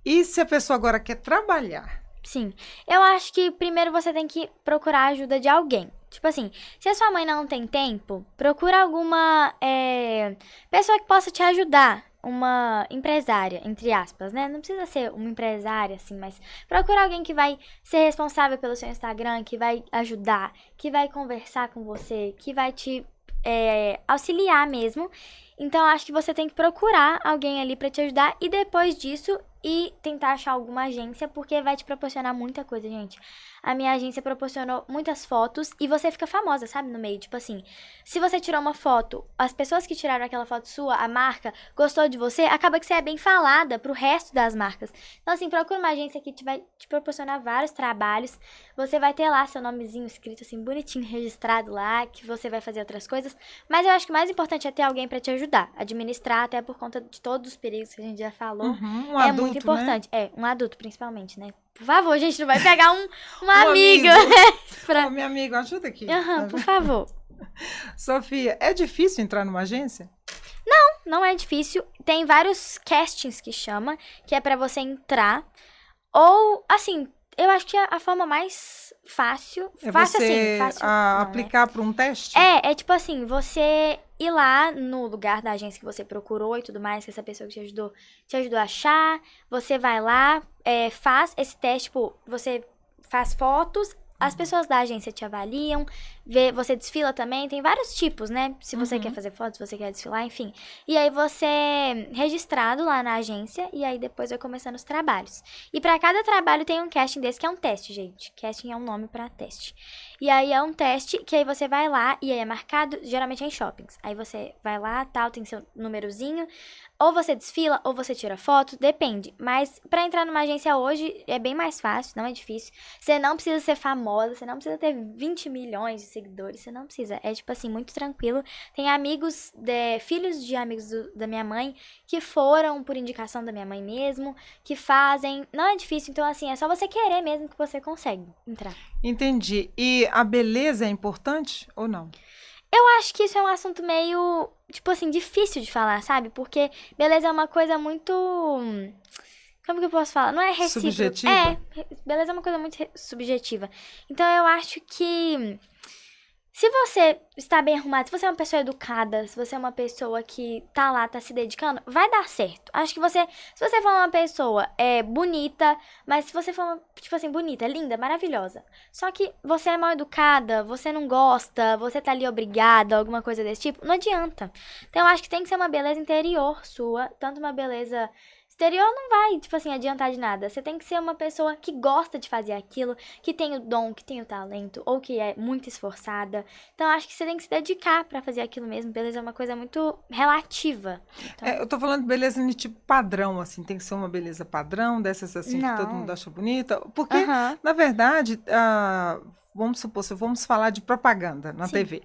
E se a pessoa agora quer trabalhar? Sim, eu acho que primeiro você tem que procurar a ajuda de alguém. Tipo assim, se a sua mãe não tem tempo, procura alguma pessoa que possa te ajudar. Uma empresária, entre aspas, né? Não precisa ser uma empresária, assim, mas procura alguém que vai ser responsável pelo seu Instagram, que vai ajudar, que vai conversar com você, que vai te auxiliar mesmo. Então, acho que você tem que procurar alguém ali pra te ajudar e depois disso e tentar achar alguma agência, porque vai te proporcionar muita coisa, gente. A minha agência proporcionou muitas fotos e você fica famosa, sabe, no meio. Tipo assim, se você tirou uma foto, as pessoas que tiraram aquela foto sua, a marca, gostou de você, acaba que você é bem falada pro resto das marcas. Então, assim, procura uma agência que vai te proporcionar vários trabalhos. Você vai ter lá seu nomezinho escrito, assim, bonitinho, registrado lá, que você vai fazer outras coisas. Mas eu acho que o mais importante é ter alguém pra te ajudar, administrar, até por conta de todos os perigos que a gente já falou. Um adulto, muito importante. Né? Um adulto, principalmente, né? Por favor, gente, não vai pegar uma amiga. Pra... Meu amigo, ajuda aqui. Por favor. Sofia, é difícil entrar numa agência? Não é difícil. Tem vários castings que chama, que é pra você entrar. Ou, assim, eu acho que a forma mais fácil... Fácil aplicar para um teste? É tipo assim, você ir lá no lugar da agência que você procurou e tudo mais, que essa pessoa que te ajudou a achar. Você vai lá, faz esse teste, tipo, você faz fotos, as pessoas da agência te avaliam, você desfila também, tem vários tipos, né? Se você quer fazer fotos, se você quer desfilar, enfim. E aí você é registrado lá na agência e aí depois vai começando os trabalhos. E pra cada trabalho tem um casting desse, que é um teste, gente. Casting é um nome pra teste. E aí é um teste que aí você vai lá e aí é marcado, geralmente é em shoppings. Aí você vai lá, tal, tem seu númerozinho. Ou você desfila, ou você tira foto, depende. Mas pra entrar numa agência hoje é bem mais fácil, não é difícil. Você não precisa ser famosa, você não precisa ter 20 milhões de seguidores, você não precisa. É, tipo assim, muito tranquilo. Tem amigos, filhos de amigos da minha mãe, que foram por indicação da minha mãe mesmo, que fazem. Não é difícil, então assim, é só você querer mesmo que você consegue entrar. Entendi. E a beleza é importante ou não? Eu acho que isso é um assunto meio, tipo assim, difícil de falar, sabe? Porque beleza é uma coisa muito... Como que eu posso falar? Não é recíproco. Subjetiva? Beleza é uma coisa muito subjetiva. Então eu acho que... Se você está bem arrumado, se você é uma pessoa educada, se você é uma pessoa que tá lá, tá se dedicando, vai dar certo. Acho que se você for uma pessoa bonita, mas se você for uma, tipo assim, bonita, linda, maravilhosa, só que você é mal educada, você não gosta, você tá ali obrigada, alguma coisa desse tipo, não adianta. Então eu acho que tem que ser uma beleza interior sua, tanto uma beleza... Exterior não vai, tipo assim, adiantar de nada. Você tem que ser uma pessoa que gosta de fazer aquilo, que tem o dom, que tem o talento, ou que é muito esforçada. Então, acho que você tem que se dedicar pra fazer aquilo mesmo. Beleza é uma coisa muito relativa. Então... eu tô falando de beleza de tipo padrão, assim. Tem que ser uma beleza padrão, dessas assim não. Que todo mundo acha bonita. Porque, na verdade, vamos supor, se vamos falar de propaganda na TV,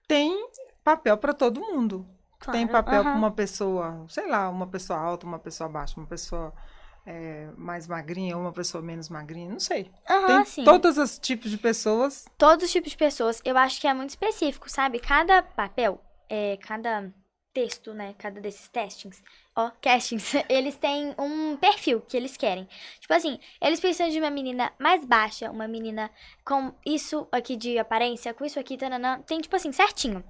tem papel pra todo mundo. Claro. Tem papel para uma pessoa, sei lá, uma pessoa alta, uma pessoa baixa, uma pessoa mais magrinha, uma pessoa menos magrinha, não sei. Tem sim. Todos os tipos de pessoas. Todos os tipos de pessoas. Eu acho que é muito específico, sabe? Cada papel, cada texto, né? Cada desses castings, eles têm um perfil que eles querem. Tipo assim, eles precisam de uma menina mais baixa, uma menina com isso aqui de aparência, com isso aqui, tananã. Tem, tipo assim, certinho.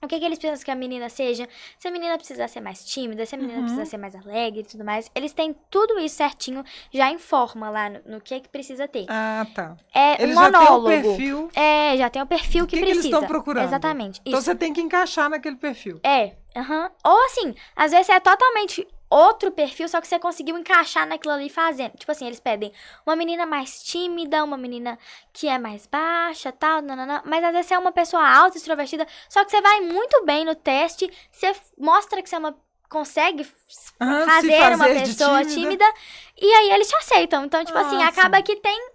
O que eles precisam que a menina seja? Se a menina precisa ser mais tímida, se a menina precisa ser mais alegre e tudo mais. Eles têm tudo isso certinho, já informa lá no que precisa ter. Ah, tá. Eles monólogo. Já tem o perfil. Já tem o perfil que precisa. O que eles estão procurando? Exatamente. Então você tem que encaixar naquele perfil. Ou assim, às vezes é totalmente outro perfil, só que você conseguiu encaixar naquilo ali fazendo. Tipo assim, eles pedem uma menina mais tímida, uma menina que é mais baixa, tal, nananã. Mas às vezes você é uma pessoa alta, extrovertida, só que você vai muito bem no teste, você mostra que você consegue fazer uma pessoa tímida, e aí eles te aceitam. Então, tipo assim, acaba que tem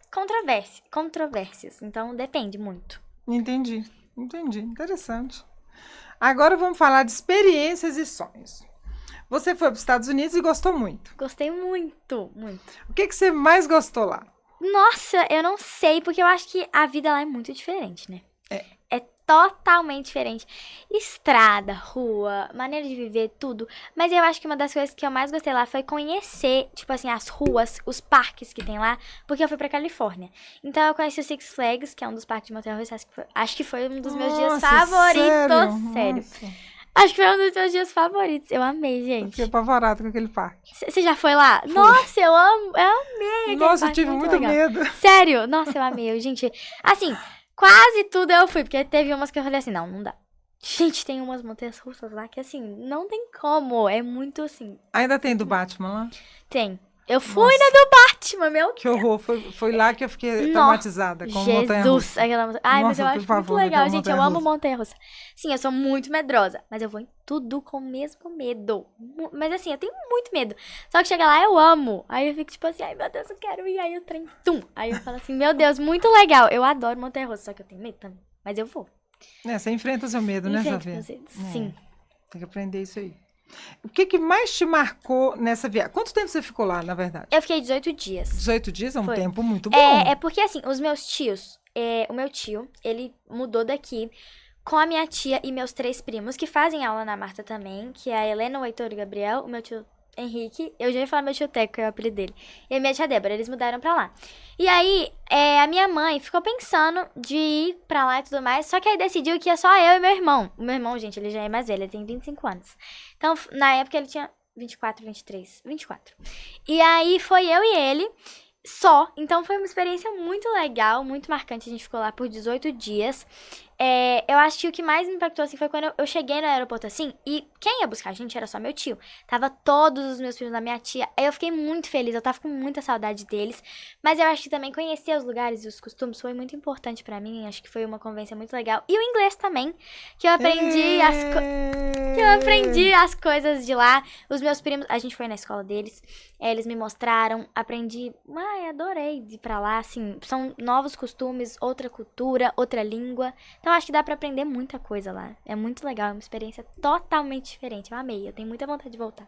controvérsias. Então, depende muito. Entendi. Interessante. Agora vamos falar de experiências e sonhos. Você foi para os Estados Unidos e gostou muito. Gostei muito, muito. O que você mais gostou lá? Nossa, eu não sei, porque eu acho que a vida lá é muito diferente, né? É totalmente diferente. Estrada, rua, maneira de viver, tudo. Mas eu acho que uma das coisas que eu mais gostei lá foi conhecer, tipo assim, as ruas, os parques que tem lá, porque eu fui pra Califórnia. Então eu conheci o Six Flags, que é um dos parques de montanha-russa, acho que foi um dos meus dias favoritos. Sério. Acho que foi um dos meus dias favoritos. Eu amei, gente. Eu fiquei apavorada com aquele parque. Você já foi lá? Fui. Nossa, eu amei. Nossa, eu tive muito medo. Sério? Nossa, eu amei. Gente, assim, quase tudo eu fui, porque teve umas que eu falei assim, não dá. Gente, tem umas montanhas russas lá que, assim, não tem como. É muito, assim... Ainda tem do Batman lá? Tem. Eu fui na do Batman, meu Deus. Que horror. Foi lá que eu fiquei traumatizada com montanha-russa. Ai, mas eu acho muito legal, gente. Eu amo montanha-russa. Sim, eu sou muito medrosa, mas eu vou em tudo com o mesmo medo. Mas assim, eu tenho muito medo. Só que chega lá, eu amo. Aí eu fico tipo assim, ai meu Deus, eu quero ir. Aí o trem, tum. Aí eu falo assim, meu Deus, muito legal. Eu adoro montanha-russa, só que eu tenho medo também. Mas eu vou. Você enfrenta o seu medo, né, Sofia? Sim. Tem que aprender isso aí. O que mais te marcou nessa viagem? Quanto tempo você ficou lá, na verdade? Eu fiquei 18 dias. 18 dias é um tempo muito bom. É porque assim, os meus tios, o meu tio, ele mudou daqui com a minha tia e meus 3 primos, que fazem aula na Marta também, que é a Helena, o Heitor e o Gabriel, o meu tio Henrique, eu já ia falar meu tio Teco, que é o apelido dele, e a minha tia Débora, eles mudaram pra lá. E aí, a minha mãe ficou pensando de ir pra lá e tudo mais, só que aí decidiu que ia só eu e meu irmão. O meu irmão, gente, ele já é mais velho, ele tem 25 anos. Então, na época, ele tinha 24, 23, 24. E aí, foi eu e ele só. Então, foi uma experiência muito legal, muito marcante. A gente ficou lá por 18 dias. Eu acho que o que mais me impactou, assim, foi quando eu cheguei no aeroporto, assim, e quem ia buscar a gente era só meu tio. Tava todos os meus filhos da minha tia. Aí eu fiquei muito feliz, eu tava com muita saudade deles. Mas eu acho que também conhecer os lugares e os costumes foi muito importante pra mim. Acho que foi uma convivência muito legal. E o inglês também, que eu aprendi as coisas de lá. Os meus primos, a gente foi na escola deles, eles me mostraram, aprendi. Adorei ir pra lá, assim, são novos costumes, outra cultura, outra língua. Então, acho que dá pra aprender muita coisa lá. É muito legal, é uma experiência totalmente diferente. Eu amei, eu tenho muita vontade de voltar.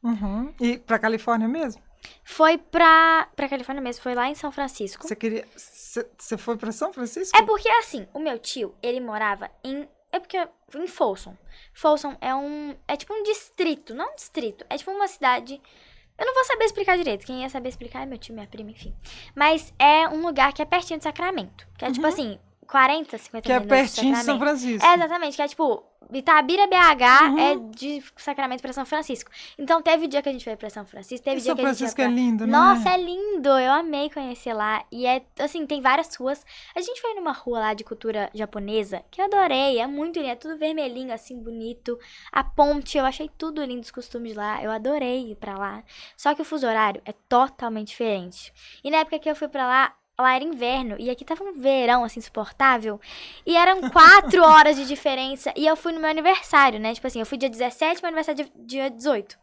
Uhum. E pra Califórnia mesmo? Foi pra Califórnia mesmo, foi lá em São Francisco. Você foi pra São Francisco? É porque, assim, o meu tio, ele morava em Folsom. Folsom é tipo um distrito, não um distrito, é tipo uma cidade... Eu não vou saber explicar direito. Quem ia saber explicar é meu tio, minha prima, enfim. Mas é um lugar que é pertinho de Sacramento. Que é tipo assim, 40, 50 que minutos é pertinho de São Francisco. Exatamente, que é tipo, Itabira, BH é de Sacramento pra São Francisco. Então teve o dia que a gente foi pra São Francisco, teve o dia que a gente São Francisco é lindo, né? Nossa, é lindo! Eu amei conhecer lá. E assim, tem várias ruas. A gente foi numa rua lá de cultura japonesa, que eu adorei, é muito lindo, é tudo vermelhinho, assim, bonito. A ponte, eu achei tudo lindo, os costumes lá, eu adorei ir pra lá. Só que o fuso horário é totalmente diferente. E na época que eu fui pra lá era inverno, e aqui tava um verão, assim, insuportável, e eram 4 horas de diferença, e eu fui no meu aniversário, né, tipo assim, eu fui dia 17, meu aniversário dia 18.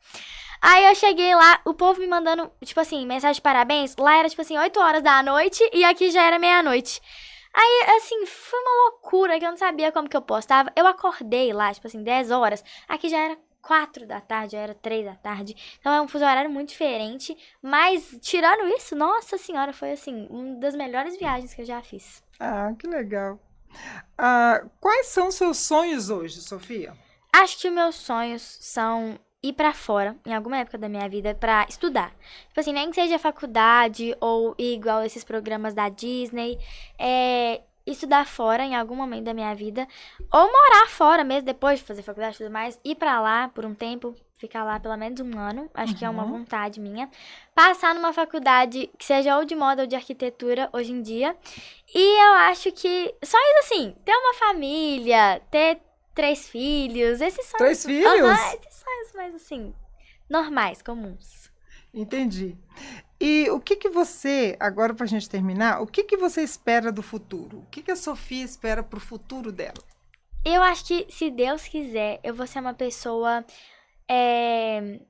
Aí eu cheguei lá, o povo me mandando, tipo assim, mensagem de parabéns, lá era, tipo assim, 8 horas da noite, e aqui já era meia-noite. Aí, assim, foi uma loucura, que eu não sabia como que eu postava, eu acordei lá, tipo assim, 10 horas, aqui já era 4 da tarde, já era 3 da tarde. Então é um fuso horário muito diferente. Mas, tirando isso, nossa senhora, foi assim, uma das melhores viagens que eu já fiz. Ah, que legal. Quais são os seus sonhos hoje, Sofia? Acho que os meus sonhos são ir pra fora, em alguma época da minha vida, pra estudar. Tipo assim, nem que seja faculdade ou igual esses programas da Disney. Estudar fora em algum momento da minha vida, ou morar fora mesmo, depois de fazer faculdade e tudo mais, ir pra lá por um tempo, ficar lá pelo menos um ano, acho que é uma vontade minha, passar numa faculdade que seja ou de moda ou de arquitetura hoje em dia, e eu acho que sonhos assim, ter uma família, ter 3 filhos, esses sonhos... 3 filhos? Esses sonhos mais assim, normais, comuns. Entendi. E o que você, agora pra gente terminar, o que você espera do futuro? O que a Sofia espera pro futuro dela? Eu acho que, se Deus quiser, eu vou ser uma pessoa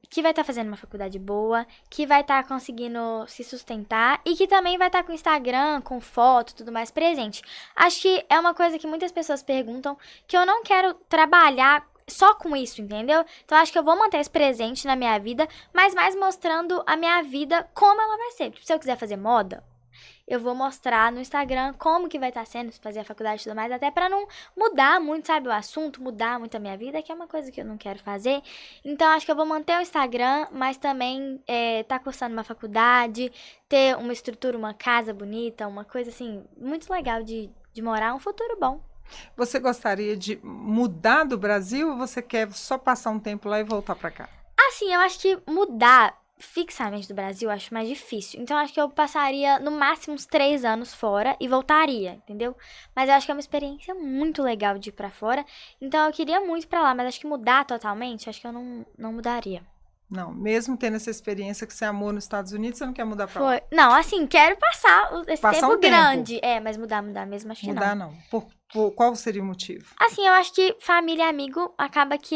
que vai estar fazendo uma faculdade boa, que vai estar conseguindo se sustentar e que também vai estar com Instagram, com foto, tudo mais presente. Acho que é uma coisa que muitas pessoas perguntam, que eu não quero trabalhar só com isso, entendeu? Então, acho que eu vou manter isso presente na minha vida, mas mais mostrando a minha vida como ela vai ser. Tipo, se eu quiser fazer moda, eu vou mostrar no Instagram como que vai estar sendo fazer a faculdade e tudo mais, até pra não mudar muito, sabe, o assunto, mudar muito a minha vida, que é uma coisa que eu não quero fazer. Então, acho que eu vou manter o Instagram, mas também tá cursando uma faculdade, ter uma estrutura, uma casa bonita, uma coisa, assim, muito legal de morar, um futuro bom. Você gostaria de mudar do Brasil ou você quer só passar um tempo lá e voltar para cá? Assim, eu acho que mudar fixamente do Brasil eu acho mais difícil. Então, eu acho que eu passaria no máximo uns 3 anos fora e voltaria, entendeu? Mas eu acho que é uma experiência muito legal de ir pra fora. Então, eu queria muito ir pra lá, mas acho que mudar totalmente, acho que eu não mudaria. Não, mesmo tendo essa experiência que você amou nos Estados Unidos, você não quer mudar para lá? Não, assim, quero passar esse Passar tempo um tempo. grande. Mas mudar mesmo, acho que Mudar não. Qual seria o motivo? Assim, eu acho que família e amigo acaba que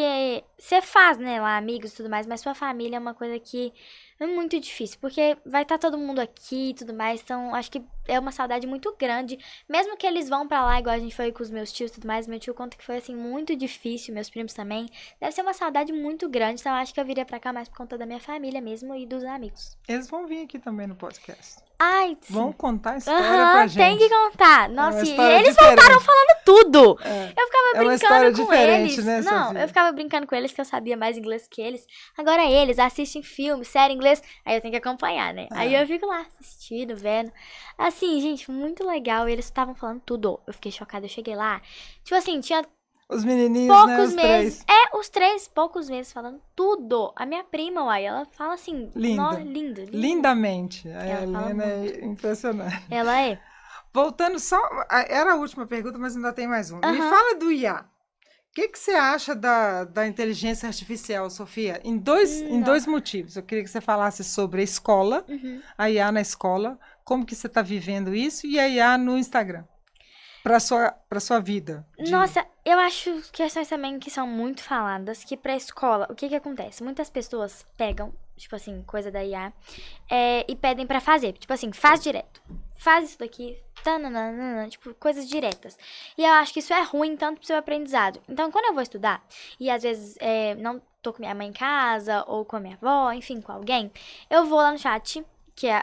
você faz, né, lá, amigos e tudo mais, mas sua família é uma coisa que é muito difícil, porque vai estar todo mundo aqui e tudo mais, então acho que é uma saudade muito grande, mesmo que eles vão pra lá, igual a gente foi com os meus tios e tudo mais, meu tio conta que foi, assim, muito difícil, meus primos também, deve ser uma saudade muito grande, então eu acho que eu viria pra cá mais por conta da minha família mesmo e dos amigos. Eles vão vir aqui também no podcast. Ai, sim. Vão contar a história pra gente. Tem que contar. Nossa, e eles diferente. voltaram falando tudo. É. Eu ficava É uma história brincando com diferente, eles. né, Não, Sofia? eu ficava brincando com eles que eu sabia mais inglês que eles. Agora eles assistem filme, série em inglês, aí eu tenho que acompanhar, né? Aí eu fico lá assistindo, vendo. Assim, gente, muito legal. E eles estavam falando tudo. Eu fiquei chocada. Eu cheguei lá, tipo assim, tinha Os menininhos, né? poucos Os meses. três. Os 3 poucos meses falando tudo. A minha prima, uai, ela fala assim, Linda. Lindo. Lindamente. A Ela fala Helena é impressionante. Ela é. Voltando só... Era a última pergunta, mas ainda tem mais uma. Me fala do IA. O que você acha da inteligência artificial, Sofia? Em dois motivos. Eu queria que você falasse sobre a escola, a IA na escola, como que você está vivendo isso, e a IA no Instagram, para sua vida. Nossa, eu acho questões também que são muito faladas, que pra escola, o que que acontece? Muitas pessoas pegam, tipo assim, coisa da IA, e pedem pra fazer. Tipo assim, faz direto. Faz isso daqui, tananana, tipo, coisas diretas. E eu acho que isso é ruim tanto pro seu aprendizado. Então, quando eu vou estudar, e às vezes não tô com minha mãe em casa, ou com a minha avó, enfim, com alguém, eu vou lá no chat, que é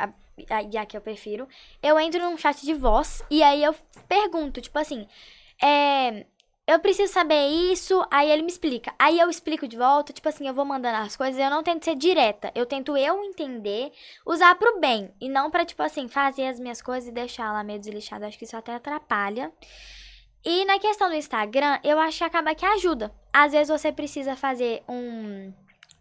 a IA que eu prefiro, eu entro num chat de voz, e aí eu pergunto, tipo assim, eu preciso saber isso, aí ele me explica. Aí eu explico de volta, tipo assim, eu vou mandando as coisas, eu não tento ser direta. Eu tento entender, usar pro bem. E não pra, tipo assim, fazer as minhas coisas e deixar lá meio desleixado. Acho que isso até atrapalha. E na questão do Instagram, eu acho que acaba que ajuda. Às vezes você precisa fazer um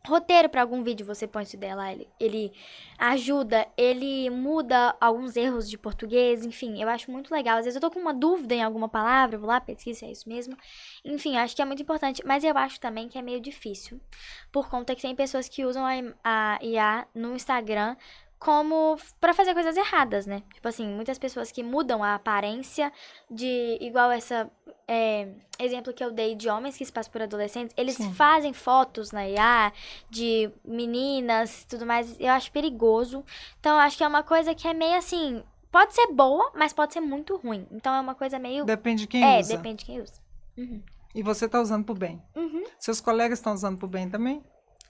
roteiro para algum vídeo, você põe isso dela, ele ajuda, ele muda alguns erros de português, enfim, eu acho muito legal. Às vezes eu tô com uma dúvida em alguma palavra, eu vou lá, pesquiso se é isso mesmo. Enfim, acho que é muito importante, mas eu acho também que é meio difícil, por conta que tem pessoas que usam a IA no Instagram como pra fazer coisas erradas, né? Tipo assim, muitas pessoas que mudam a aparência de, igual essa exemplo que eu dei de homens que se passam por adolescentes, eles fazem fotos na IA de meninas e tudo mais, eu acho perigoso. Então, eu acho que é uma coisa que é meio assim, pode ser boa, mas pode ser muito ruim. Então, é uma coisa meio... Depende de quem usa. Depende de quem usa. E você tá usando pro bem. Seus colegas estão usando pro bem também?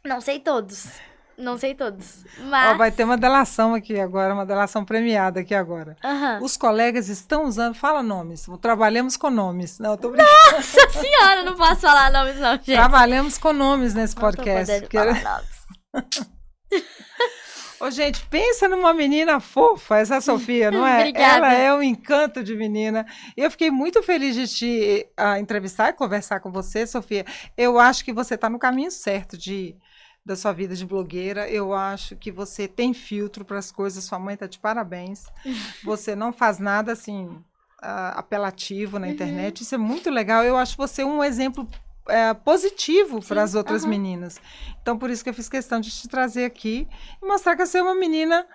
Não sei todos. Não sei todos, mas... Vai ter uma delação aqui agora, uma delação premiada aqui agora. Os colegas estão usando... Fala nomes. Trabalhamos com nomes. Não, eu tô brincando. Nossa senhora, não posso falar nomes não, gente. Trabalhamos com nomes nesse Não podcast. tô podendo falar nomes. Ô, gente, pensa numa menina fofa, essa Sofia, não é? Obrigada. Ela é um encanto de menina. Eu fiquei muito feliz de te entrevistar e conversar com você, Sofia. Eu acho que você está no caminho certo da sua vida de blogueira. Eu acho que você tem filtro para as coisas. Sua mãe está de parabéns. Você não faz nada assim apelativo na internet. Isso é muito legal. Eu acho você um exemplo positivo para as outras meninas. Então, por isso que eu fiz questão de te trazer aqui e mostrar que você é uma menina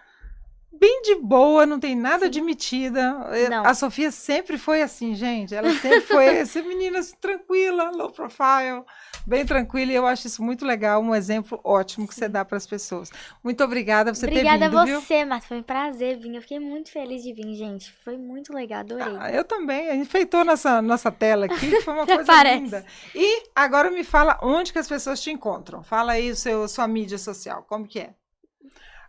bem de boa, não tem nada de metida. Não. A Sofia sempre foi assim, gente. Ela sempre foi essa menina tranquila, low profile, bem tranquila. E eu acho isso muito legal, um exemplo ótimo que você dá para as pessoas. Muito obrigada por você ter vindo, Obrigada a viu? você, Marta. Foi um prazer vir. Eu fiquei muito feliz de vir, gente. Foi muito legal, adorei. Eu também. Enfeitou nossa tela aqui, que foi uma coisa Parece. linda. E agora me fala onde que as pessoas te encontram. Fala aí sua mídia social, como que é?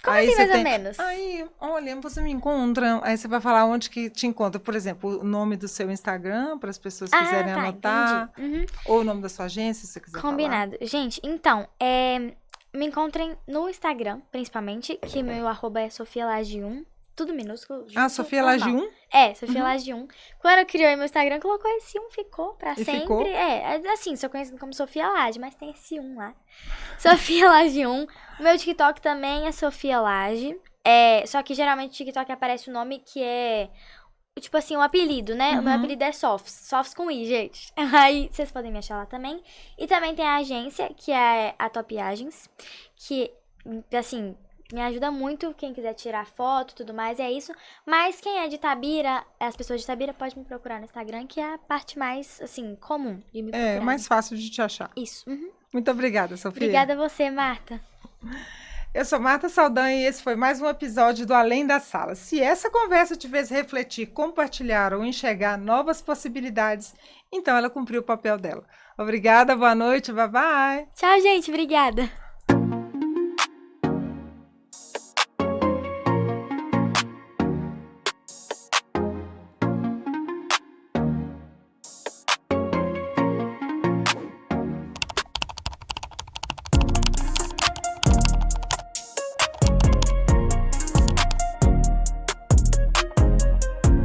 Como Aí assim, você mais ou menos? Aí, olha, você me encontra. Aí você vai falar onde que te encontra. Por exemplo, o nome do seu Instagram, para as pessoas quiserem Tá, anotar. entendi. Uhum. Ou o nome da sua agência, se você quiser falar. Combinado. Gente, então, me encontrem no Instagram, principalmente, que meu arroba é sofialage1. Tudo minúsculo. Ah, junto, Sofia normal. Lage 1? Sofia Lage 1. Quando eu criei meu Instagram, colocou esse 1, ficou pra E sempre. ficou? Assim, sou conhecida como Sofia Lage, mas tem esse 1 lá. Sofia Lage 1. O meu TikTok também é Sofia Lage. Só que geralmente no TikTok aparece o nome que é, tipo assim, um apelido, né? O meu apelido é Softs. Softs com I, gente. Aí vocês podem me achar lá também. E também tem a agência, que é a Top Agens, que, assim, me ajuda muito, quem quiser tirar foto e tudo mais, é isso. Mas quem é de Itabira, as pessoas de Itabira podem me procurar no Instagram, que é a parte mais, assim, comum de me procurar. É, mais fácil de te achar. Isso. Uhum. Muito obrigada, Sofia. Obrigada a você, Marta. Eu sou Marta Saldanha e esse foi mais um episódio do Além da Sala. Se essa conversa te fez refletir, compartilhar ou enxergar novas possibilidades, então ela cumpriu o papel dela. Obrigada, boa noite, bye bye. Tchau, gente. Obrigada.